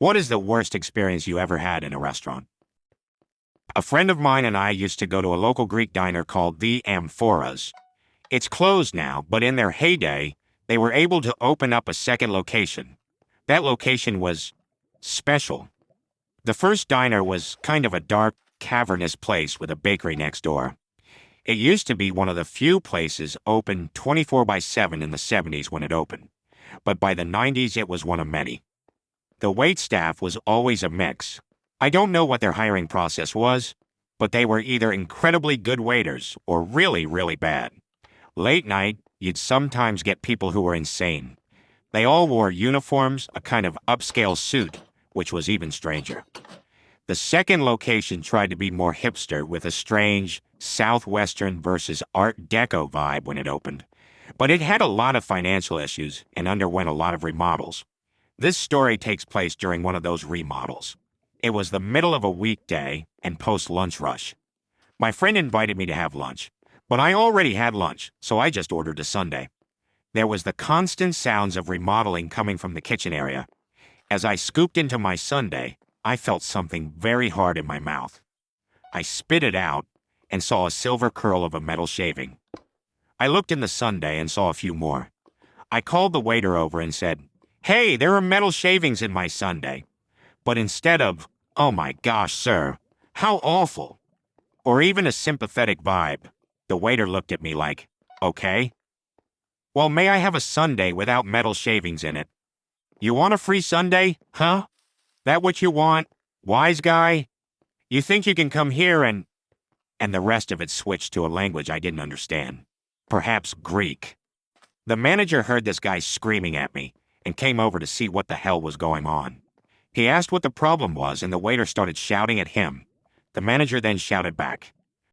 What is the worst experience you ever had in a restaurant? A friend of mine and I used to go to a local Greek diner called the Amphoras. It's closed now, but in their heyday, they were able to open up a second location. That location was special. The first diner was kind of a dark, cavernous place with a bakery next door. It used to be one of the few places open 24/7 in the 70s when it opened, but by the 90s it was one of many. The wait staff was always a mix. I don't know what their hiring process was, but they were either incredibly good waiters or really, really bad. Late night, you'd sometimes get people who were insane. They all wore uniforms, a kind of upscale suit, which was even stranger. The second location tried to be more hipster with a strange Southwestern versus Art Deco vibe when it opened, but it had a lot of financial issues and underwent a lot of remodels. This story takes place during one of those remodels. It was the middle of a weekday and post-lunch rush. My friend invited me to have lunch, but I already had lunch, so I just ordered a sundae. There was the constant sounds of remodeling coming from the kitchen area. As I scooped into my sundae, I felt something very hard in my mouth. I spit it out and saw a silver curl of a metal shaving. I looked in the sundae and saw a few more. I called the waiter over and said, "Hey, there are metal shavings in my sundae." But instead of, "Oh my gosh, sir, how awful," or even a sympathetic vibe, the waiter looked at me like, "Okay. Well, may I have a sundae without metal shavings in it? You want a free sundae, huh? That what you want, wise guy? You think you can come here and..." And the rest of it switched to a language I didn't understand. Perhaps Greek. The manager heard this guy screaming at me and came over to see what the hell was going on. He asked what the problem was, and the waiter started shouting at him. The manager then shouted back,